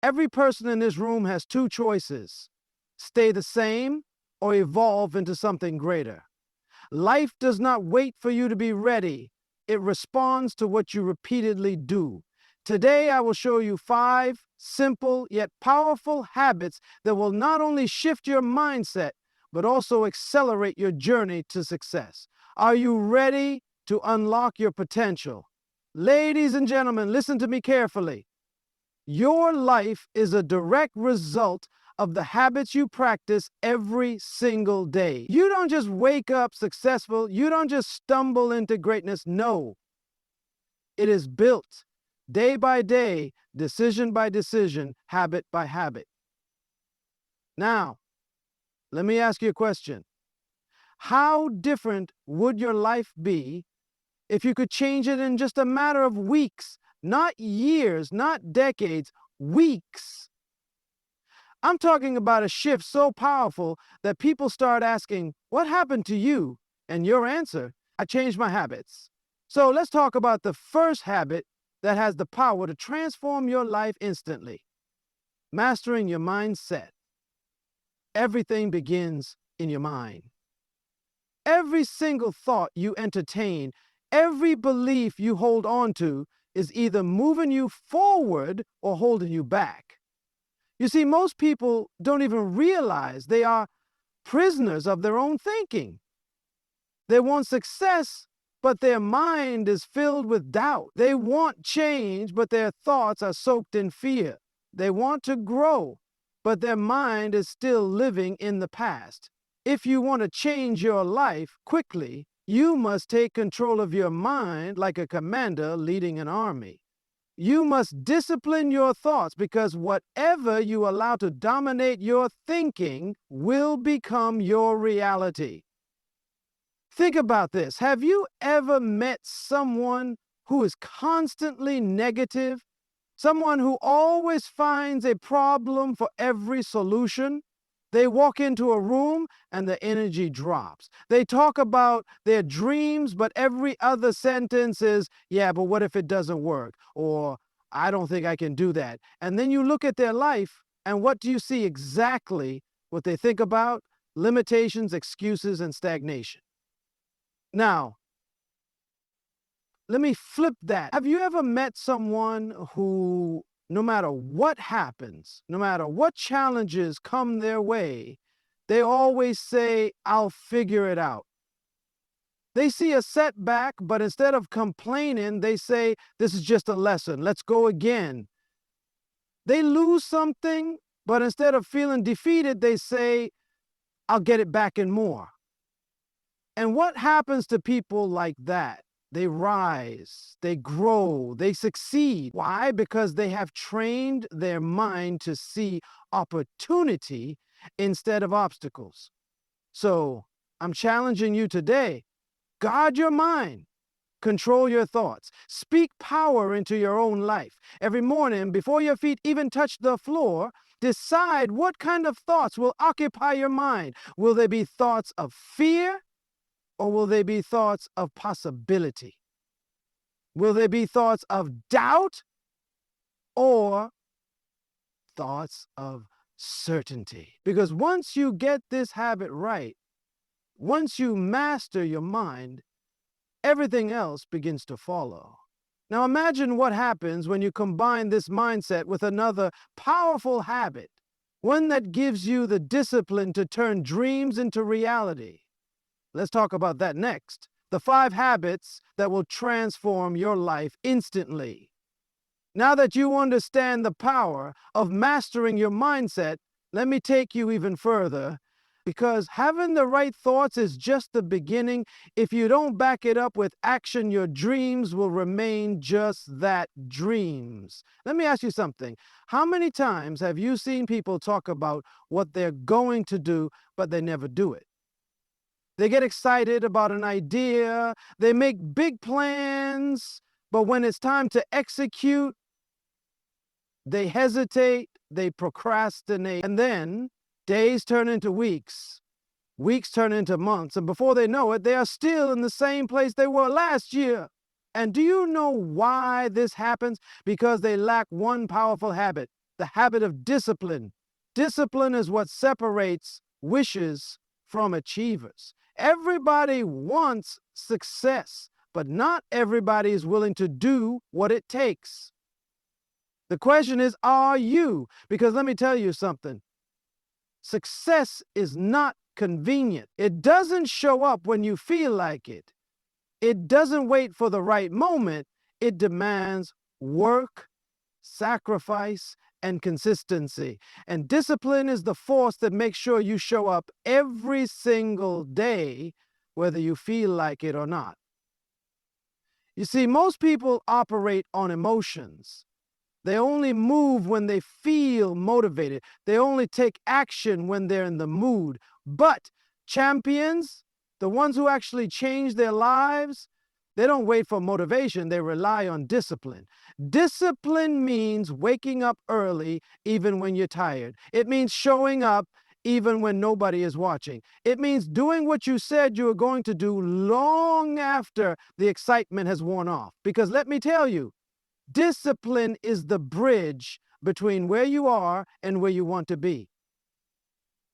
Every person in this room has two choices: stay the same or evolve into something greater. Life does not wait for you to be ready. It responds to what you repeatedly do. Today, I will show you 5 simple yet powerful habits that will not only shift your mindset, but also accelerate your journey to success. Are you ready to unlock your potential? Ladies and gentlemen, listen to me carefully. Your life is a direct result of the habits you practice every single day. You don't just wake up successful. You don't just stumble into greatness. No, it is built day by day, decision by decision, habit by habit. Now, let me ask you a question. How different would your life be if you could change it in just a matter of weeks, not years, not decades, weeks? I'm talking about a shift so powerful that people start asking, what happened to you? And your answer, I changed my habits. So let's talk about the first habit that has the power to transform your life instantly: mastering your mindset. Everything begins in your mind. Every single thought you entertain, every belief you hold on to is either moving you forward or holding you back. You see, most people don't even realize they are prisoners of their own thinking. They want success, but their mind is filled with doubt. They want change, but their thoughts are soaked in fear. They want to grow, but their mind is still living in the past. If you want to change your life quickly, you must take control of your mind like a commander leading an army. You must discipline your thoughts, because whatever you allow to dominate your thinking will become your reality. Think about this. Have you ever met someone who is constantly negative? Someone who always finds a problem for every solution? They walk into a room and the energy drops. They talk about their dreams, but every other sentence is, yeah, but what if it doesn't work? Or, I don't think I can do that. And then you look at their life, and what do you see exactly what they think about? Limitations, excuses, and stagnation. Now, let me flip that. Have you ever met someone who, no matter what happens, no matter what challenges come their way, they always say, I'll figure it out? They see a setback, but instead of complaining, they say, this is just a lesson. Let's go again. They lose something, but instead of feeling defeated, they say, I'll get it back and more. And what happens to people like that? They rise, they grow, they succeed. Why? Because they have trained their mind to see opportunity instead of obstacles. So I'm challenging you today. Guard your mind. Control your thoughts. Speak power into your own life. Every morning, before your feet even touch the floor, decide what kind of thoughts will occupy your mind. Will they be thoughts of fear? Or will they be thoughts of possibility? Will they be thoughts of doubt or thoughts of certainty? Because once you get this habit right, once you master your mind, everything else begins to follow. Now imagine what happens when you combine this mindset with another powerful habit, one that gives you the discipline to turn dreams into reality. Let's talk about that next. The 5 habits that will transform your life instantly. Now that you understand the power of mastering your mindset, let me take you even further, because having the right thoughts is just the beginning. If you don't back it up with action, your dreams will remain just that, dreams. Let me ask you something. How many times have you seen people talk about what they're going to do, but they never do it? They get excited about an idea, they make big plans, but when it's time to execute, they hesitate, they procrastinate, and then days turn into weeks, weeks turn into months, and before they know it, they are still in the same place they were last year. And do you know why this happens? Because they lack one powerful habit: the habit of discipline. Discipline is what separates wishes from achievers. Everybody wants success, but not everybody is willing to do what it takes. The question is, are you? Because let me tell you something. Success is not convenient. It doesn't show up when you feel like it. It doesn't wait for the right moment. It demands work, sacrifice, and consistency. And discipline is the force that makes sure you show up every single day, whether you feel like it or not. You see, most people operate on emotions. They only move when they feel motivated. They only take action when they're in the mood. But champions, the ones who actually change their lives, they don't wait for motivation. They rely on discipline. Discipline means waking up early even when you're tired. It means showing up even when nobody is watching. It means doing what you said you were going to do long after the excitement has worn off. Because let me tell you, discipline is the bridge between where you are and where you want to be.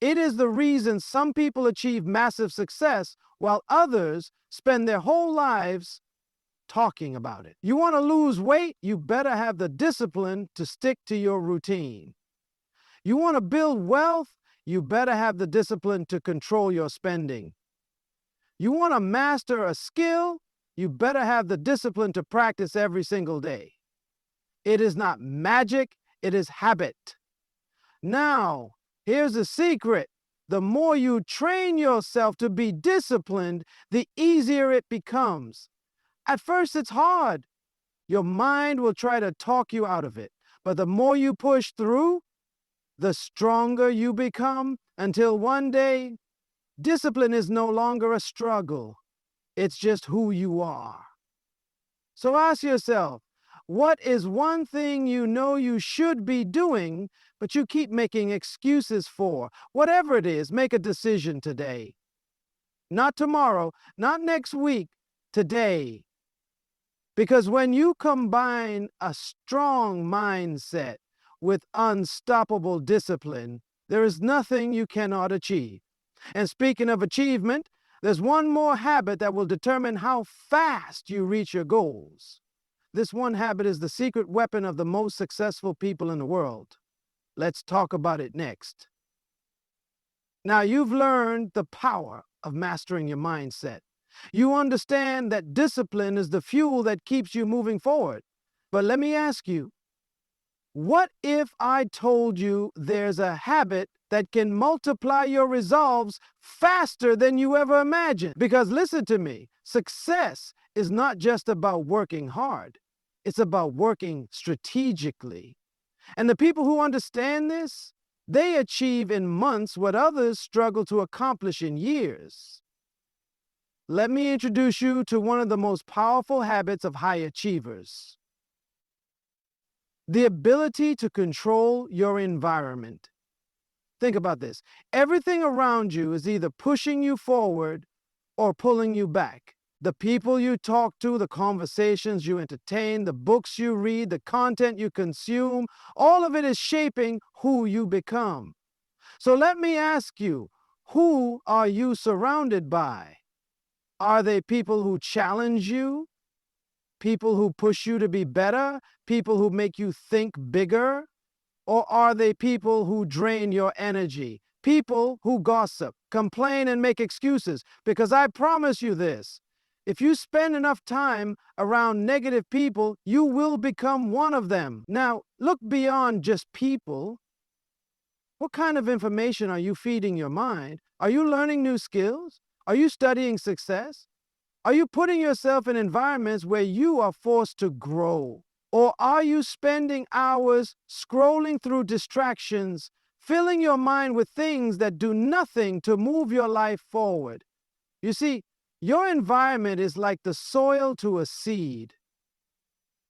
It is the reason some people achieve massive success while others spend their whole lives talking about it. You want to lose weight? You better have the discipline to stick to your routine. You want to build wealth? You better have the discipline to control your spending. You want to master a skill? You better have the discipline to practice every single day. It is not magic, it is habit. Now, here's the secret. The more you train yourself to be disciplined, the easier it becomes. At first, it's hard. Your mind will try to talk you out of it. But the more you push through, the stronger you become, until one day, discipline is no longer a struggle. It's just who you are. So ask yourself, what is one thing you know you should be doing, but you keep making excuses for? Whatever it is, make a decision today. Not tomorrow, not next week, today. Because when you combine a strong mindset with unstoppable discipline, there is nothing you cannot achieve. And speaking of achievement, there's one more habit that will determine how fast you reach your goals. This one habit is the secret weapon of the most successful people in the world. Let's talk about it next. Now, you've learned the power of mastering your mindset. You understand that discipline is the fuel that keeps you moving forward. But let me ask you, what if I told you there's a habit that can multiply your resolves faster than you ever imagined? Because listen to me, success is not just about working hard. It's about working strategically. And the people who understand this, they achieve in months what others struggle to accomplish in years. Let me introduce you to one of the most powerful habits of high achievers. The ability to control your environment. Think about this. Everything around you is either pushing you forward or pulling you back. The people you talk to, the conversations you entertain, the books you read, the content you consume, all of it is shaping who you become. So let me ask you, who are you surrounded by? Are they people who challenge you? People who push you to be better? People who make you think bigger? Or are they people who drain your energy? People who gossip, complain, and make excuses? Because I promise you this, if you spend enough time around negative people, you will become one of them. Now, look beyond just people. What kind of information are you feeding your mind? Are you learning new skills? Are you studying success? Are you putting yourself in environments where you are forced to grow? Or are you spending hours scrolling through distractions, filling your mind with things that do nothing to move your life forward? You see, your environment is like the soil to a seed.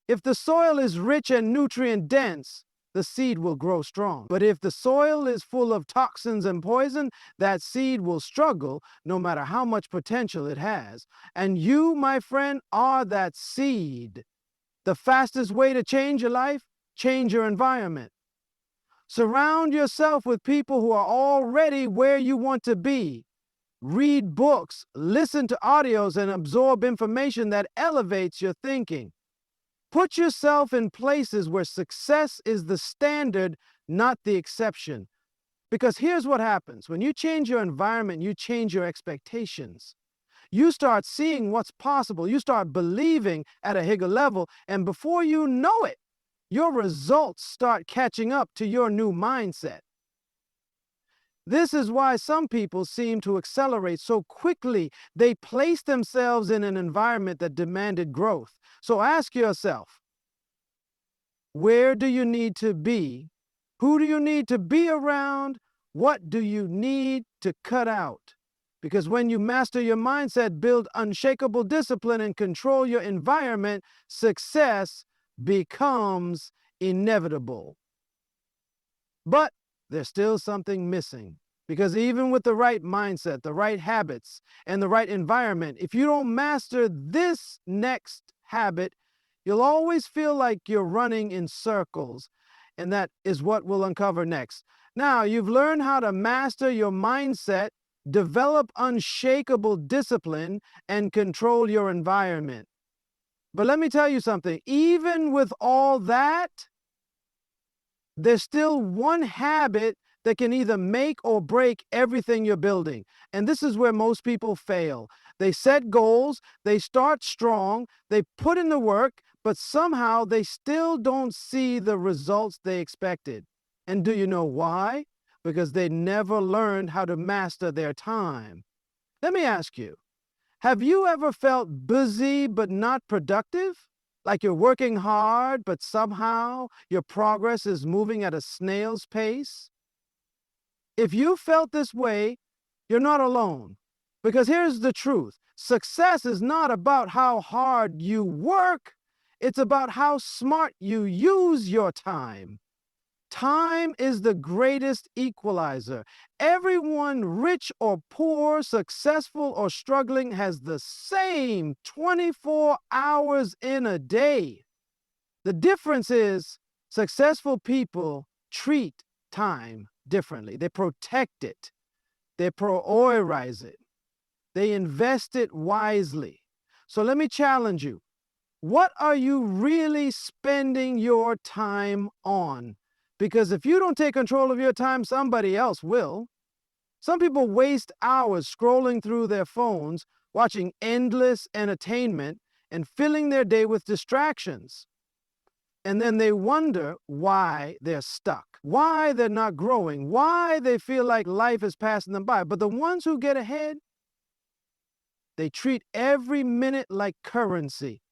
If the soil is rich and nutrient dense, the seed will grow strong. But if the soil is full of toxins and poison, that seed will struggle no matter how much potential it has. And you, my friend, are that seed. The fastest way to change your life, change your environment. Surround yourself with people who are already where you want to be. Read books, listen to audios, and absorb information that elevates your thinking. Put yourself in places where success is the standard, not the exception. Because here's what happens. When you change your environment, you change your expectations. You start seeing what's possible. You start believing at a bigger level. And before you know it, your results start catching up to your new mindset. This is why some people seem to accelerate so quickly. They place themselves in an environment that demanded growth. So ask yourself, where do you need to be? Who do you need to be around? What do you need to cut out? Because when you master your mindset, build unshakable discipline, and control your environment, success becomes inevitable. But there's still something missing. Because even with the right mindset, the right habits, and the right environment, if you don't master this next habit, you'll always feel like you're running in circles. And that is what we'll uncover next. Now, you've learned how to master your mindset, develop unshakable discipline, and control your environment. But let me tell you something. Even with all that, there's still one habit that can either make or break everything you're building. And this is where most people fail. They set goals, they start strong, they put in the work, but somehow they still don't see the results they expected. And do you know why? Because they never learned how to master their time. Let me ask you, have you ever felt busy but not productive? Like you're working hard, but somehow your progress is moving at a snail's pace? If you felt this way, you're not alone. Because here's the truth. Success is not about how hard you work. It's about how smart you use your time. Time is the greatest equalizer. Everyone, rich or poor, successful or struggling, has the same 24 hours in a day. The difference is successful people treat time differently. They protect it. They prioritize it. They invest it wisely. So let me challenge you. What are you really spending your time on? Because if you don't take control of your time, somebody else will. Some people waste hours scrolling through their phones, watching endless entertainment, and filling their day with distractions. And then they wonder why they're stuck, why they're not growing, why they feel like life is passing them by. But the ones who get ahead, they treat every minute like currency.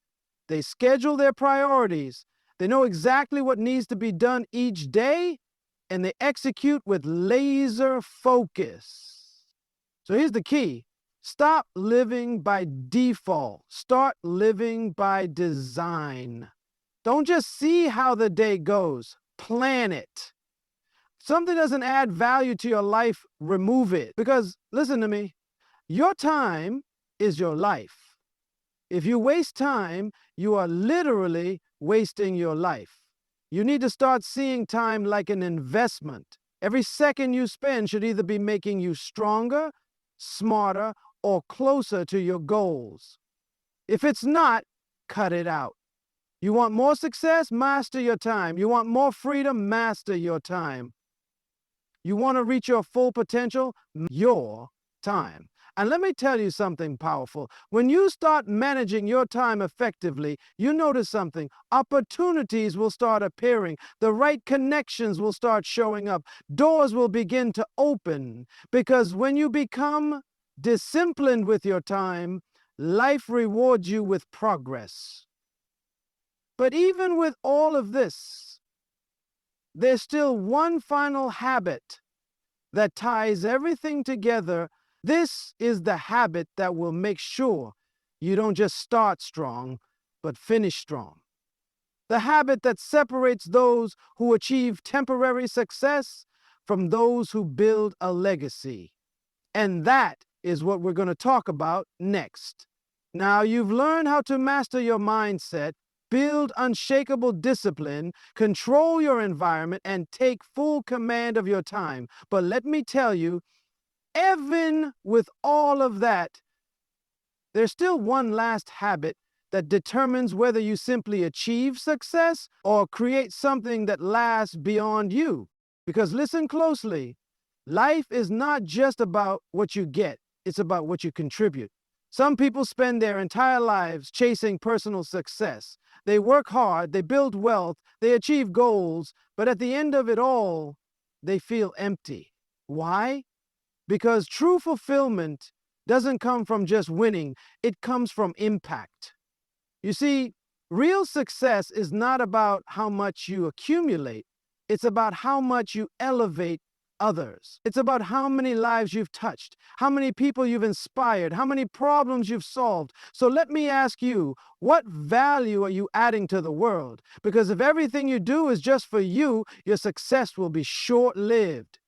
They schedule their priorities. They know exactly what needs to be done each day, and they execute with laser focus. So here's the key. Stop living by default. Start living by design. Don't just see how the day goes. Plan it. If something doesn't add value to your life, remove it. Because, listen to me, your time is your life. If you waste time, you are literally wasting your life. You need to start seeing time like an investment. Every second you spend should either be making you stronger, smarter, or closer to your goals. If it's not, cut it out. You want more success? Master your time. You want more freedom? Master your time. You want to reach your full potential? Your time. And let me tell you something powerful. When you start managing your time effectively, you notice something. Opportunities will start appearing. The right connections will start showing up. Doors will begin to open. Because when you become disciplined with your time, life rewards you with progress. But even with all of this, there's still one final habit that ties everything together. This is the habit that will make sure you don't just start strong, but finish strong. The habit that separates those who achieve temporary success from those who build a legacy. And that is what we're going to talk about next. Now, you've learned how to master your mindset, build unshakable discipline, control your environment, and take full command of your time. But let me tell you, even with all of that, there's still one last habit that determines whether you simply achieve success or create something that lasts beyond you. Because listen closely, life is not just about what you get, it's about what you contribute. Some people spend their entire lives chasing personal success. They work hard, they build wealth, they achieve goals, but at the end of it all, they feel empty. Why? Because true fulfillment doesn't come from just winning, it comes from impact. You see, real success is not about how much you accumulate, it's about how much you elevate others. It's about how many lives you've touched, how many people you've inspired, how many problems you've solved. So let me ask you, what value are you adding to the world? Because if everything you do is just for you, your success will be short-lived.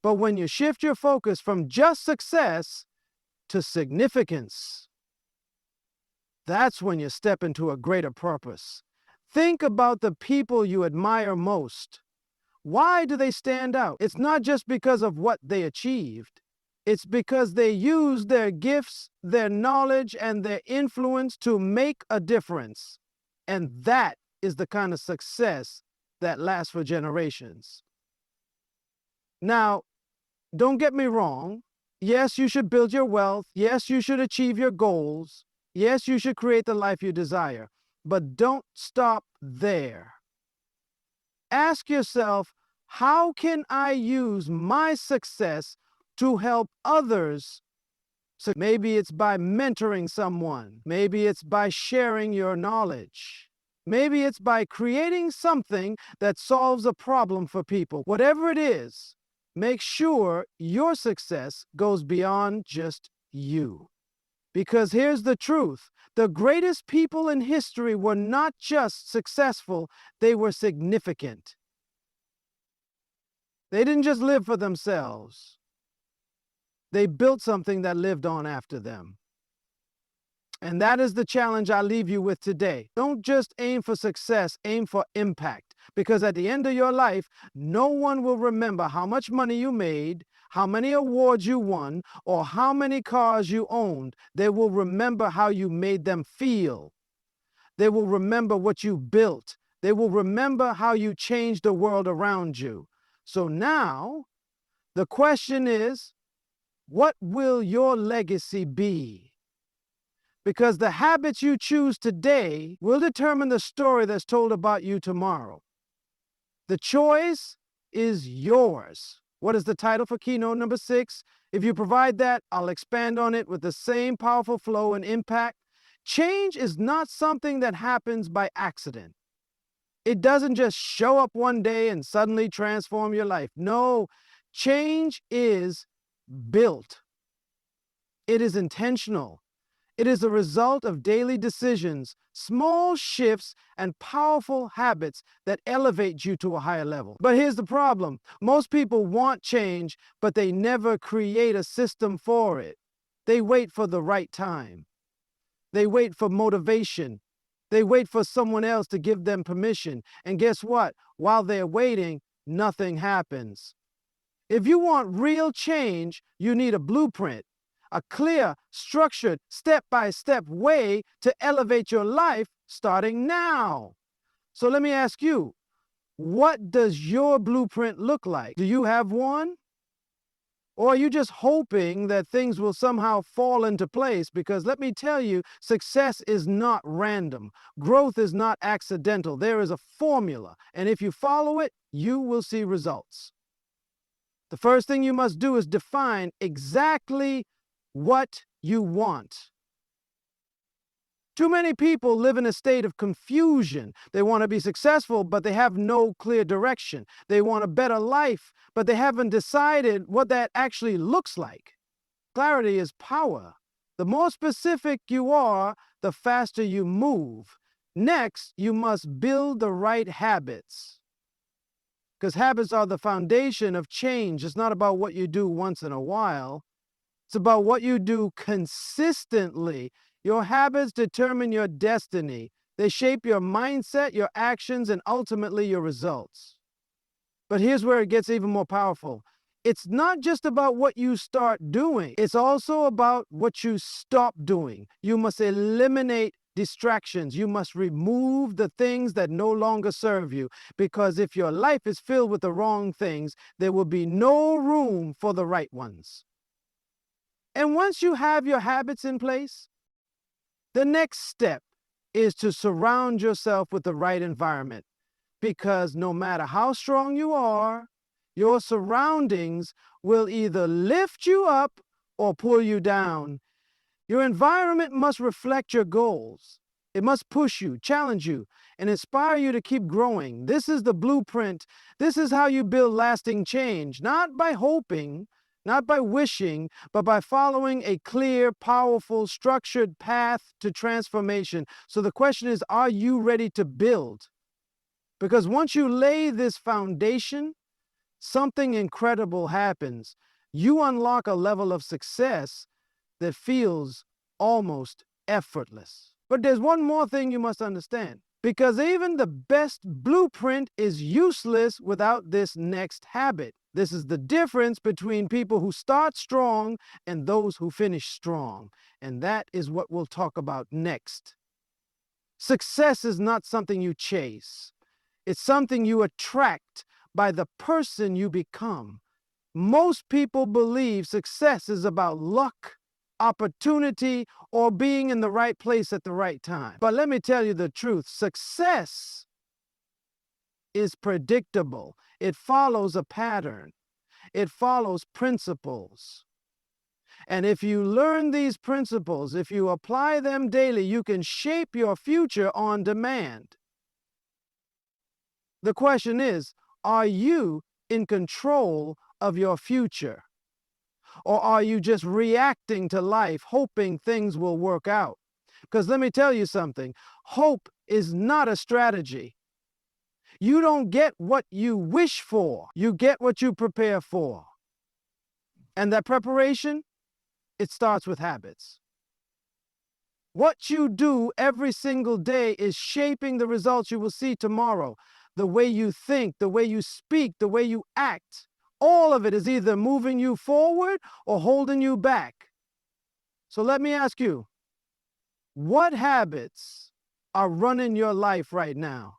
But when you shift your focus from just success to significance, that's when you step into a greater purpose. Think about the people you admire most. Why do they stand out? It's not just because of what they achieved. It's because they used their gifts, their knowledge, and their influence to make a difference. And that is the kind of success that lasts for generations. Now, don't get me wrong. Yes, you should build your wealth. Yes, you should achieve your goals. Yes, you should create the life you desire. But don't stop there. Ask yourself, how can I use my success to help others? So maybe it's by mentoring someone. Maybe it's by sharing your knowledge. Maybe it's by creating something that solves a problem for people. Whatever it is, make sure your success goes beyond just you. Because here's the truth. The greatest people in history were not just successful, they were significant. They didn't just live for themselves. They built something that lived on after them. And that is the challenge I leave you with today. Don't just aim for success, aim for impact. Because at the end of your life, no one will remember how much money you made, how many awards you won, or how many cars you owned. They will remember how you made them feel. They will remember what you built. They will remember how you changed the world around you. So now, the question is, what will your legacy be? Because the habits you choose today will determine the story that's told about you tomorrow. The choice is yours. What is the title for keynote number 6? If you provide that, I'll expand on it with the same powerful flow and impact. Change is not something that happens by accident. It doesn't just show up one day and suddenly transform your life. No, change is built. It is intentional. It is a result of daily decisions, small shifts, and powerful habits that elevate you to a higher level. But here's the problem. Most people want change, but they never create a system for it. They wait for the right time. They wait for motivation. They wait for someone else to give them permission. And guess what? While they're waiting, nothing happens. If you want real change, you need a blueprint. A clear, structured, step-by-step way to elevate your life starting now. So let me ask you, what does your blueprint look like? Do you have one? Or are you just hoping that things will somehow fall into place? Because let me tell you, success is not random. Growth is not accidental. There is a formula, and if you follow it, you will see results. The first thing you must do is define exactly what you want. Too many people live in a state of confusion. They want to be successful, but they have no clear direction. They want a better life, but they haven't decided what that actually looks like. Clarity is power. The more specific you are, the faster you move. Next, you must build the right habits. Because habits are the foundation of change. It's not about what you do once in a while. It's about what you do consistently. Your habits determine your destiny. They shape your mindset, your actions, and ultimately your results. But here's where it gets even more powerful. It's not just about what you start doing. It's also about what you stop doing. You must eliminate distractions. You must remove the things that no longer serve you. Because if your life is filled with the wrong things, there will be no room for the right ones. And once you have your habits in place, the next step is to surround yourself with the right environment. Because no matter how strong you are, your surroundings will either lift you up or pull you down. Your environment must reflect your goals. It must push you, challenge you, and inspire you to keep growing. This is the blueprint. This is how you build lasting change, not by hoping, not by wishing, but by following a clear, powerful, structured path to transformation. So the question is, are you ready to build? Because once you lay this foundation, something incredible happens. You unlock a level of success that feels almost effortless. But there's one more thing you must understand. Because even the best blueprint is useless without this next habit. This is the difference between people who start strong and those who finish strong. And that is what we'll talk about next. Success is not something you chase. It's something you attract by the person you become. Most people believe success is about luck, opportunity, or being in the right place at the right time. But let me tell you the truth. Success is predictable. It follows a pattern. It follows principles. And if you learn these principles, if you apply them daily, you can shape your future on demand. The question is, are you in control of your future? Or are you just reacting to life, hoping things will work out? Because let me tell you something, hope is not a strategy. You don't get what you wish for. You get what you prepare for. And that preparation, it starts with habits. What you do every single day is shaping the results you will see tomorrow. The way you think, the way you speak, the way you act, all of it is either moving you forward or holding you back. So let me ask you, what habits are running your life right now?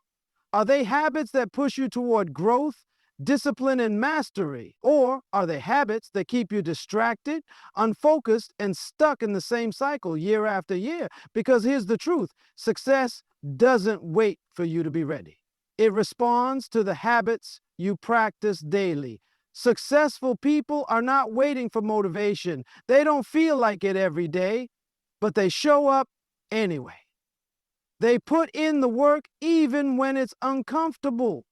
Are they habits that push you toward growth, discipline, and mastery? Or are they habits that keep you distracted, unfocused, and stuck in the same cycle year after year? Because here's the truth, success doesn't wait for you to be ready. It responds to the habits you practice daily. Successful people are not waiting for motivation. They don't feel like it every day, but they show up anyway. They put in the work even when it's uncomfortable.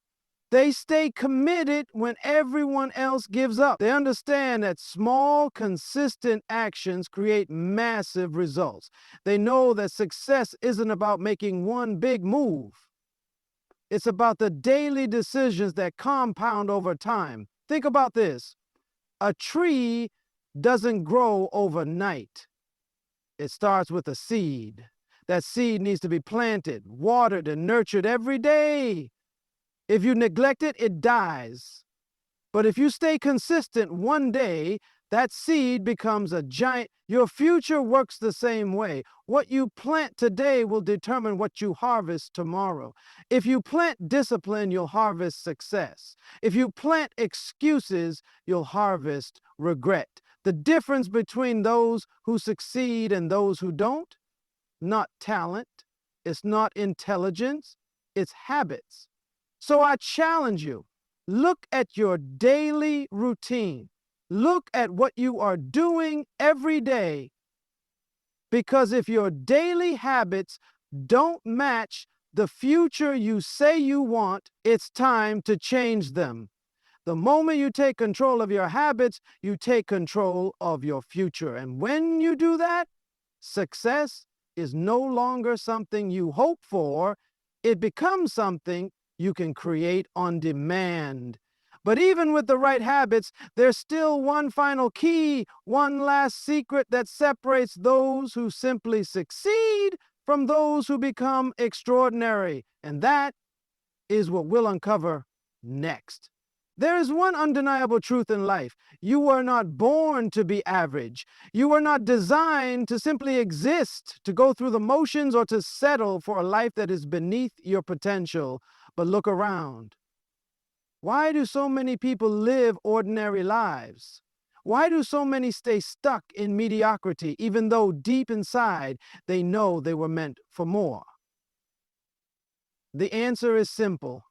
They stay committed when everyone else gives up. They understand that small, consistent actions create massive results. They know that success isn't about making one big move. It's about the daily decisions that compound over time. Think about this. A tree doesn't grow overnight. It starts with a seed. That seed needs to be planted, watered, and nurtured every day. If you neglect it, it dies. But if you stay consistent, one day, that seed becomes a giant. Your future works the same way. What you plant today will determine what you harvest tomorrow. If you plant discipline, you'll harvest success. If you plant excuses, you'll harvest regret. The difference between those who succeed and those who don't, not talent, it's not intelligence, it's habits. So I challenge you, look at your daily routine. Look at what you are doing every day. Because if your daily habits don't match the future you say you want, it's time to change them. The moment you take control of your habits, you take control of your future. And when you do that, success is no longer something you hope for. It becomes something you can create on demand. But even with the right habits, there's still one final key, one last secret that separates those who simply succeed from those who become extraordinary. And that is what we'll uncover next. There is one undeniable truth in life. You were not born to be average. You were not designed to simply exist, to go through the motions, or to settle for a life that is beneath your potential. But look around. Why do so many people live ordinary lives? Why do so many stay stuck in mediocrity, even though deep inside they know they were meant for more? The answer is simple.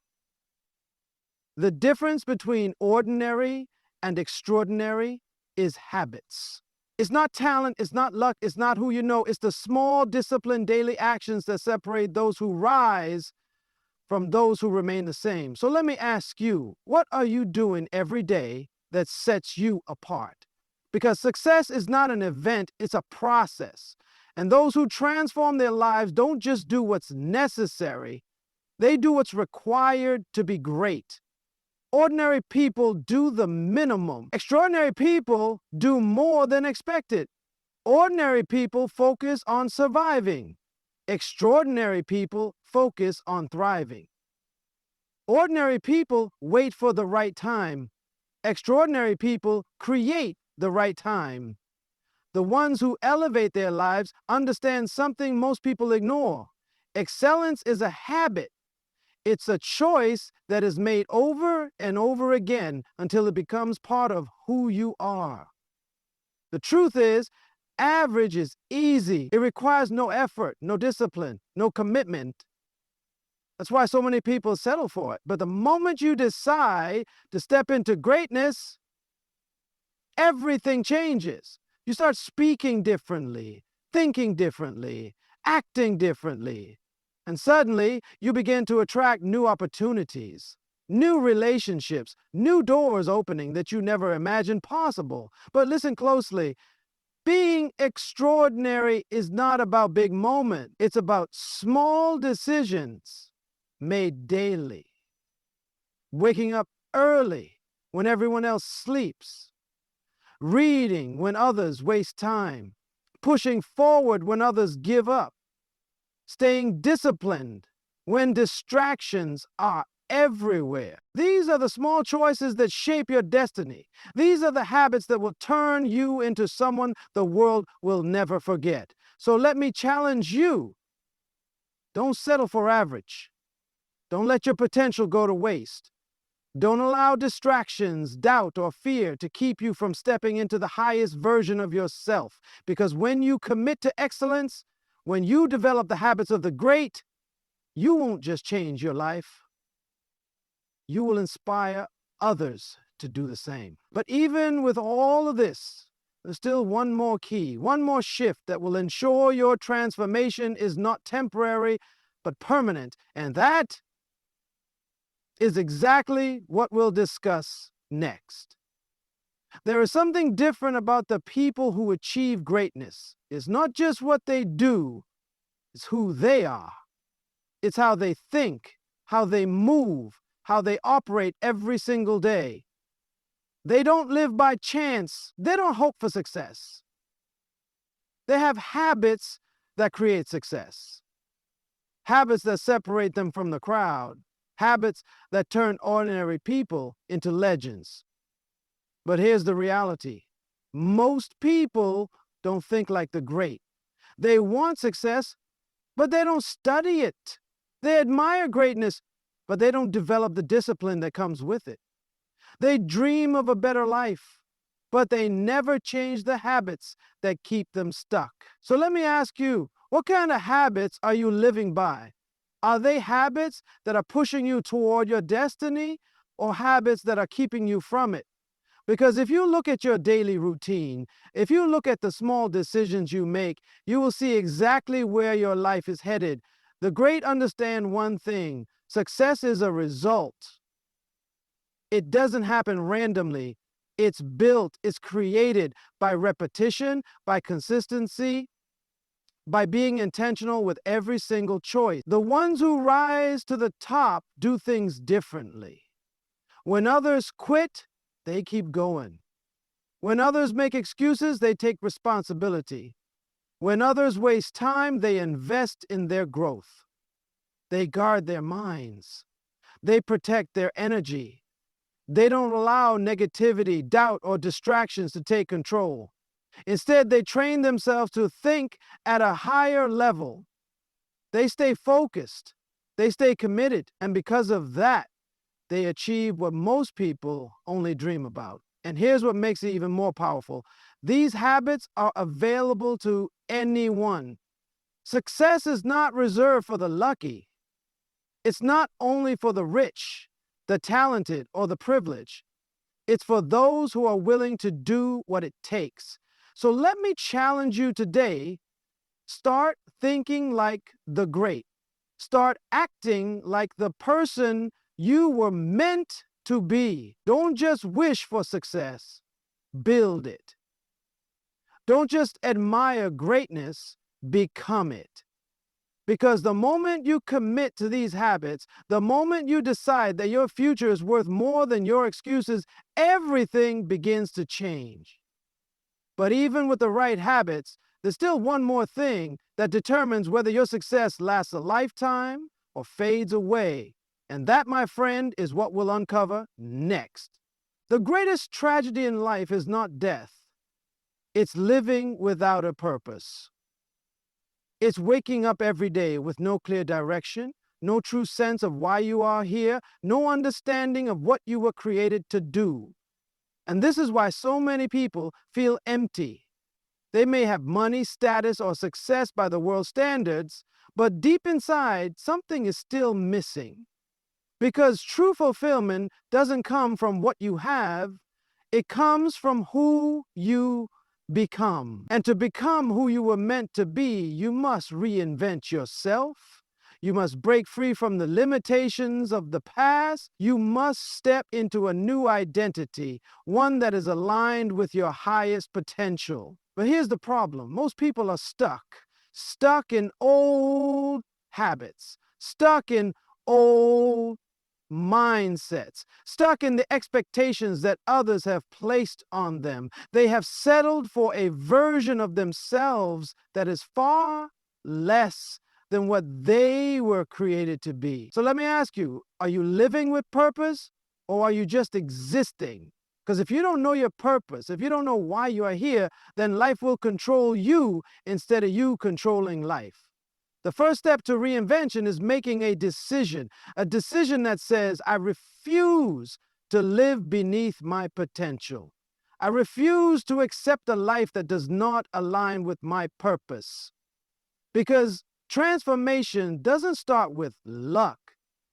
The difference between ordinary and extraordinary is habits. It's not talent, it's not luck, it's not who you know. It's the small, disciplined daily actions that separate those who rise from those who remain the same. So let me ask you, what are you doing every day that sets you apart? Because success is not an event, it's a process. And those who transform their lives don't just do what's necessary, they do what's required to be great. Ordinary people do the minimum. Extraordinary people do more than expected. Ordinary people focus on surviving. Extraordinary people focus on thriving. Ordinary people wait for the right time. Extraordinary people create the right time. The ones who elevate their lives understand something most people ignore. Excellence is a habit. It's a choice that is made over and over again until it becomes part of who you are. The truth is, average is easy. It requires no effort, no discipline, no commitment. That's why so many people settle for it. But the moment you decide to step into greatness, everything changes. You start speaking differently, thinking differently, acting differently. And suddenly, you begin to attract new opportunities, new relationships, new doors opening that you never imagined possible. But listen closely. Being extraordinary is not about big moments. It's about small decisions made daily. Waking up early when everyone else sleeps. Reading when others waste time. Pushing forward when others give up. Staying disciplined when distractions are everywhere. These are the small choices that shape your destiny. These are the habits that will turn you into someone the world will never forget. So let me challenge you. Don't settle for average. Don't let your potential go to waste. Don't allow distractions, doubt, or fear to keep you from stepping into the highest version of yourself. Because when you commit to excellence, when you develop the habits of the great, you won't just change your life. You will inspire others to do the same. But even with all of this, there's still one more key, one more shift that will ensure your transformation is not temporary, but permanent. And that is exactly what we'll discuss next. There is something different about the people who achieve greatness. It's not just what they do, it's who they are. It's how they think, how they move, how they operate every single day. They don't live by chance. They don't hope for success. They have habits that create success. Habits that separate them from the crowd. Habits that turn ordinary people into legends. But here's the reality. Most people don't think like the great. They want success, but they don't study it. They admire greatness, but they don't develop the discipline that comes with it. They dream of a better life, but they never change the habits that keep them stuck. So let me ask you, what kind of habits are you living by? Are they habits that are pushing you toward your destiny, or habits that are keeping you from it? Because if you look at your daily routine, if you look at the small decisions you make, you will see exactly where your life is headed. The great understand one thing: success is a result. It doesn't happen randomly. It's built, it's created by repetition, by consistency, by being intentional with every single choice. The ones who rise to the top do things differently. When others quit, they keep going. When others make excuses, they take responsibility. When others waste time, they invest in their growth. They guard their minds. They protect their energy. They don't allow negativity, doubt, or distractions to take control. Instead, they train themselves to think at a higher level. They stay focused. They stay committed. And because of that, they achieve what most people only dream about. And here's what makes it even more powerful. These habits are available to anyone. Success is not reserved for the lucky. It's not only for the rich, the talented, or the privileged. It's for those who are willing to do what it takes. So let me challenge you today. Start thinking like the great. Start acting like the person you were meant to be. Don't just wish for success, build it. Don't just admire greatness, become it. Because the moment you commit to these habits, the moment you decide that your future is worth more than your excuses, everything begins to change. But even with the right habits, there's still one more thing that determines whether your success lasts a lifetime or fades away. And that, my friend, is what we'll uncover next. The greatest tragedy in life is not death. It's living without a purpose. It's waking up every day with no clear direction, no true sense of why you are here, no understanding of what you were created to do. And this is why so many people feel empty. They may have money, status, or success by the world's standards, but deep inside, something is still missing. Because true fulfillment doesn't come from what you have, it comes from who you become. And to become who you were meant to be, you must reinvent yourself. You must break free from the limitations of the past. You must step into a new identity, one that is aligned with your highest potential. But here's the problem. Most people are stuck in old habits, stuck in old mindsets, stuck in the expectations that others have placed on them. They have settled for a version of themselves that is far less than what they were created to be. So let me ask you, are you living with purpose or are you just existing? Because if you don't know your purpose, if you don't know why you are here, then life will control you instead of you controlling life. The first step to reinvention is making a decision that says, I refuse to live beneath my potential. I refuse to accept a life that does not align with my purpose. Because transformation doesn't start with luck.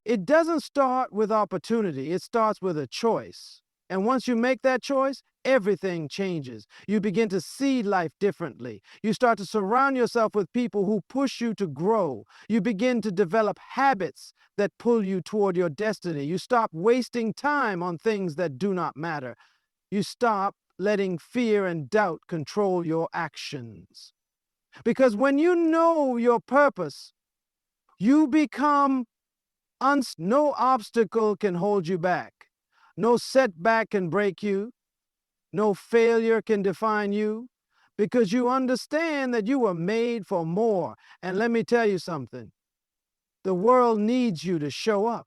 It doesn't start with opportunity. It starts with a choice. And once you make that choice, everything changes. You begin to see life differently. You start to surround yourself with people who push you to grow. You begin to develop habits that pull you toward your destiny. You stop wasting time on things that do not matter. You stop letting fear and doubt control your actions. Because when you know your purpose, you become no obstacle can hold you back. No setback can break you. No failure can define you, because you understand that you were made for more. And let me tell you something. The world needs you to show up.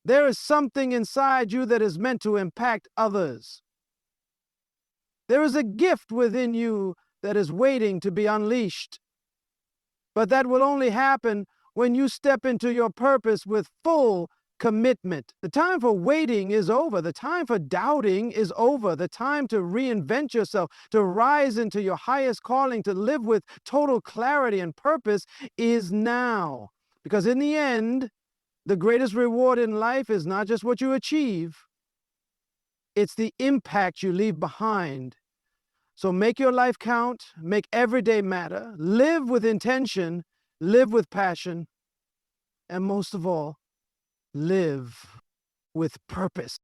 There is something inside you that is meant to impact others. There is a gift within you that is waiting to be unleashed. But that will only happen when you step into your purpose with full commitment. The time for waiting is over. The time for doubting is over. The time to reinvent yourself, to rise into your highest calling, to live with total clarity and purpose is now. Because in the end, the greatest reward in life is not just what you achieve, it's the impact you leave behind. So make your life count, make every day matter, live with intention, live with passion, and most of all, live with purpose.